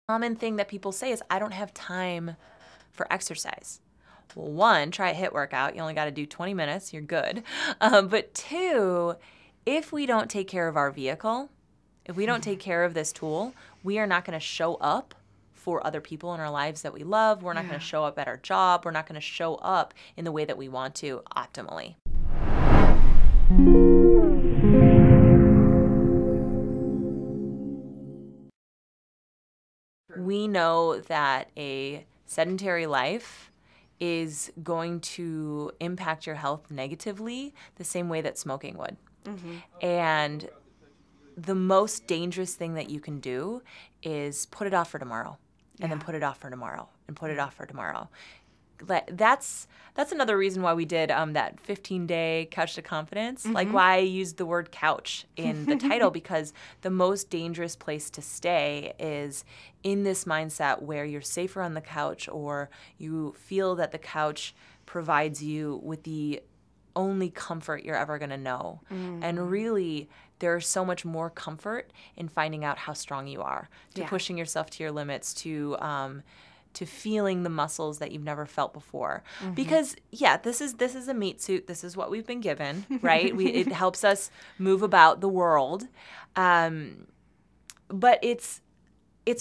Common thing that people say is, I don't have time for exercise. Well, one, try a HIIT workout. You only got to do 20 minutes. You're good. But two, if we don't take care of our vehicle, if we don't take care of this tool, we are not going to show up for other people in our lives that we love. We're not going to show up at our job. We're not going to show up in the way that we want to optimally. We know that a sedentary life is going to impact your health negatively the same way that smoking would. And the most dangerous thing that you can do is put it off for tomorrow, and then put it off for tomorrow, and put it off for tomorrow. That's another reason why we did that 15-day couch to confidence, like why I used the word couch in the title, because the most dangerous place to stay is in this mindset where you're safer on the couch, or you feel that the couch provides you with the only comfort you're ever going to know. And really, there's so much more comfort in finding out how strong you are, to pushing yourself to your limits, to feeling the muscles that you've never felt before. Because this is a meat suit. This is what we've been given, right? It helps us move about the world. But it's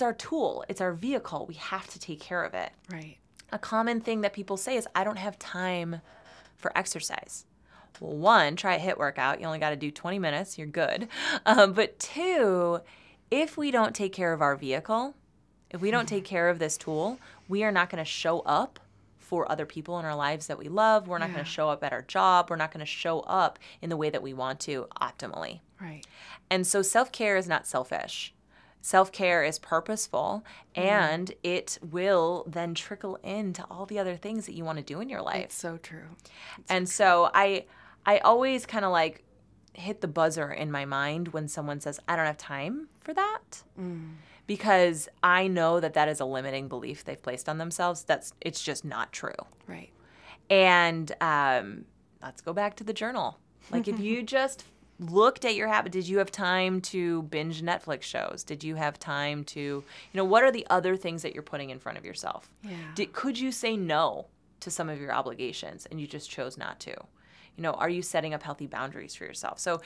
our tool. It's our vehicle. We have to take care of it. Right. A common thing that people say is, I don't have time for exercise. Well, one, try a HIIT workout. You only got to do 20 minutes. You're good. But two, if we don't take care of our vehicle, if we don't take care of this tool, we are not going to show up for other people in our lives that we love. We're not going to show up at our job. We're not going to show up in the way that we want to optimally. Right. And so self-care is not selfish. Self-care is purposeful, and it will then trickle into all the other things that you want to do in your life. It's so true. So I always kind of like hit the buzzer in my mind when someone says, I don't have time for that. Because I know that is a limiting belief they've placed on themselves. It's just not true. Right. And let's go back to the journal. Like, if you just looked at your habit, did you have time to binge Netflix shows? Did you have time to, what are the other things that you're putting in front of yourself? Could you say no to some of your obligations and you just chose not to? Are you setting up healthy boundaries for yourself? So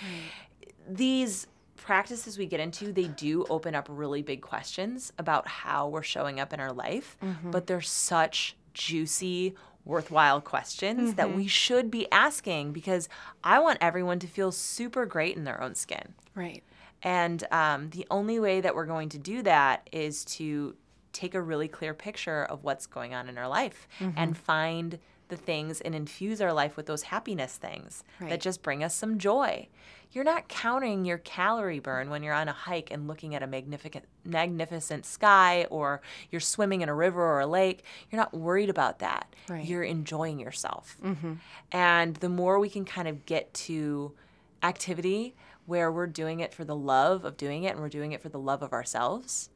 these practices we get into, they do open up really big questions about how we're showing up in our life, but they're such juicy, worthwhile questions that we should be asking, because I want everyone to feel super great in their own skin. Right. And the only way that we're going to do that is to take a really clear picture of what's going on in our life and find the things and infuse our life with those happiness things that just bring us some joy. You're not counting your calorie burn when you're on a hike and looking at a magnificent sky, or you're swimming in a river or a lake. You're not worried about that. Right. You're enjoying yourself. And the more we can kind of get to activity where we're doing it for the love of doing it, and we're doing it for the love of ourselves,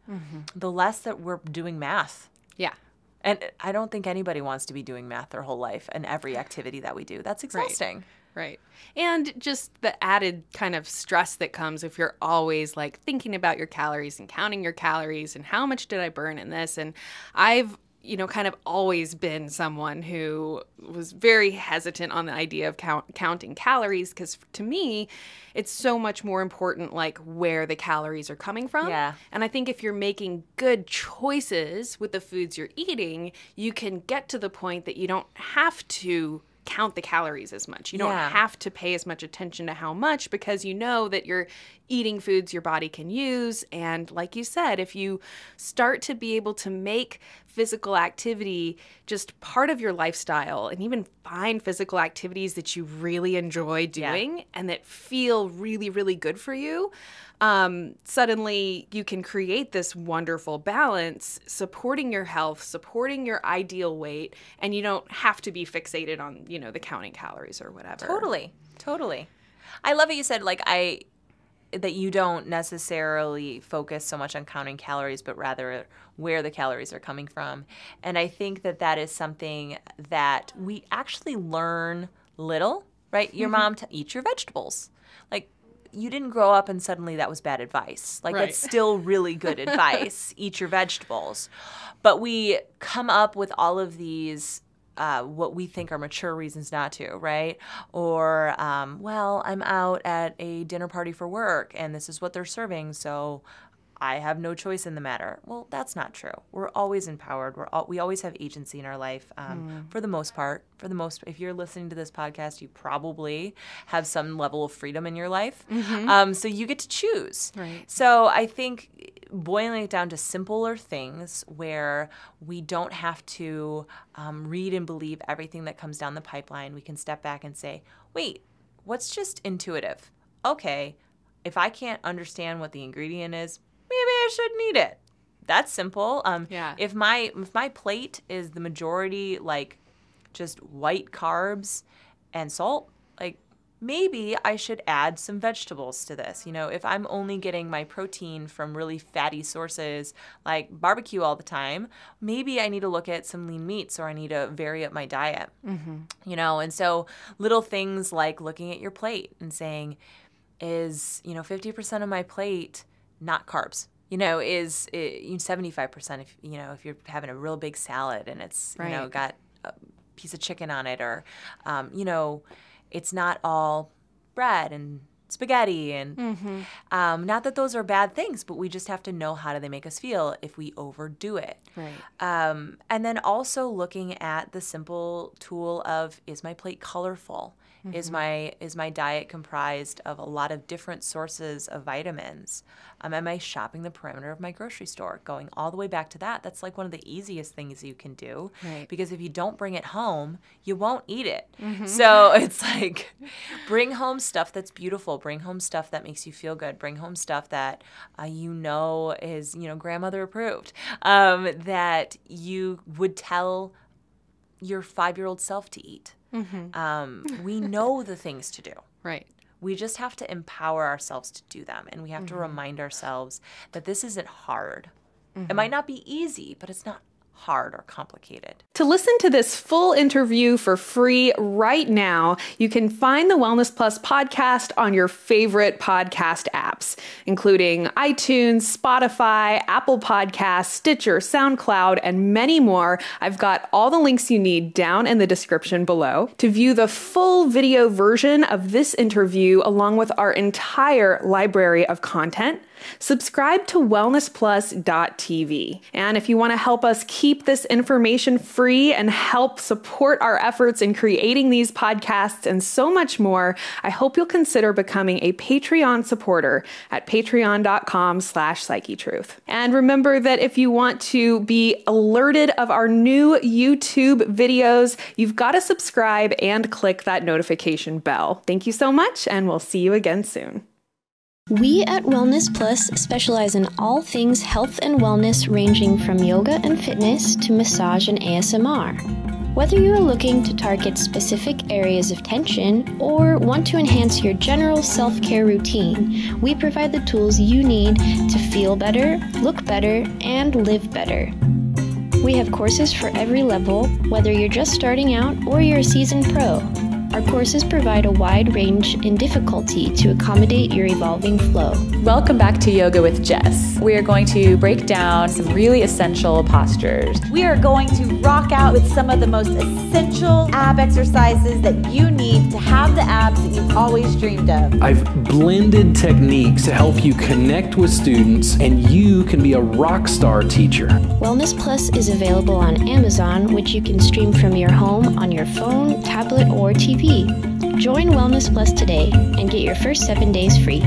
the less that we're doing math. Yeah. And I don't think anybody wants to be doing math their whole life and every activity that we do. That's exhausting. Right. And just the added kind of stress that comes if you're always like thinking about your calories and counting your calories and how much did I burn in this. And I've kind of always been someone who was very hesitant on the idea of counting calories, because to me, it's so much more important, like, where the calories are coming from. Yeah. And I think if you're making good choices with the foods you're eating, you can get to the point that you don't have to count the calories as much. You don't have to pay as much attention to how much, because you know that you're eating foods your body can use. And like you said, if you start to be able to make physical activity just part of your lifestyle, and even find physical activities that you really enjoy doing and that feel really, really good for you, suddenly you can create this wonderful balance, supporting your health, supporting your ideal weight, and you don't have to be fixated on, the counting calories or whatever. Totally. I love what you said, that you don't necessarily focus so much on counting calories, but rather where the calories are coming from. And I think that is something that we actually learn little, right? Your mom eat your vegetables. Like, you didn't grow up and suddenly that was bad advice. Like, Right. that's still really good advice. Eat your vegetables. But we come up with all of these what we think are mature reasons not to, right? Or, well, I'm out at a dinner party for work and this is what they're serving, so I have no choice in the matter. Well, that's not true. We're always empowered. We always have agency in our life, for the most part. If you're listening to this podcast, you probably have some level of freedom in your life. So you get to choose. Right. So I think boiling it down to simpler things where we don't have to read and believe everything that comes down the pipeline. We can step back and say, wait, what's just intuitive? Okay, if I can't understand what the ingredient is, maybe I shouldn't eat it. That's simple. Yeah. If my plate is the majority like just white carbs and salt, like maybe I should add some vegetables to this. If I'm only getting my protein from really fatty sources like barbecue all the time, maybe I need to look at some lean meats or I need to vary up my diet. And so little things like looking at your plate and saying, is 50% of my plate not carbs? Is 75% if you're having a real big salad and it's Right. got a piece of chicken on it, or it's not all bread and spaghetti and not that those are bad things, but we just have to know how do they make us feel if we overdo it. Right. And then also looking at the simple tool of, is my plate colorful? Is my diet comprised of a lot of different sources of vitamins? Am I shopping the perimeter of my grocery store? Going all the way back to that. That's like one of the easiest things you can do. Right. Because if you don't bring it home, you won't eat it. So it's like, bring home stuff that's beautiful. Bring home stuff that makes you feel good. Bring home stuff that is grandmother approved. That you would tell your 5-year-old self to eat. We know the things to do. Right. We just have to empower ourselves to do them. And we have to remind ourselves that this isn't hard. It might not be easy, but it's not hard or complicated. To listen to this full interview for free right now, you can find the Wellness Plus podcast on your favorite podcast apps, including iTunes, Spotify, Apple Podcasts, Stitcher, SoundCloud, and many more. I've got all the links you need down in the description below. To view the full video version of this interview, along with our entire library of content, subscribe to wellnessplus.tv. And if you want to help us keep this information free and help support our efforts in creating these podcasts and so much more, I hope you'll consider becoming a Patreon supporter at patreon.com/Psychetruth. And remember that if you want to be alerted of our new YouTube videos, you've got to subscribe and click that notification bell. Thank you so much, and we'll see you again soon. We at Wellness Plus specialize in all things health and wellness, ranging from yoga and fitness to massage and ASMR. Whether you are looking to target specific areas of tension or want to enhance your general self-care routine, we provide the tools you need to feel better, look better, and live better. We have courses for every level, whether you're just starting out or you're a seasoned pro. Our courses provide a wide range in difficulty to accommodate your evolving flow. Welcome back to Yoga with Jess. We are going to break down some really essential postures. We are going to rock out with some of the most essential ab exercises that you need to have the abs that you've always dreamed of. I've blended techniques to help you connect with students, and you can be a rock star teacher. Wellness Plus is available on Amazon, which you can stream from your home on your phone, tablet, or TV. Join Wellness Plus today and get your first 7 days free.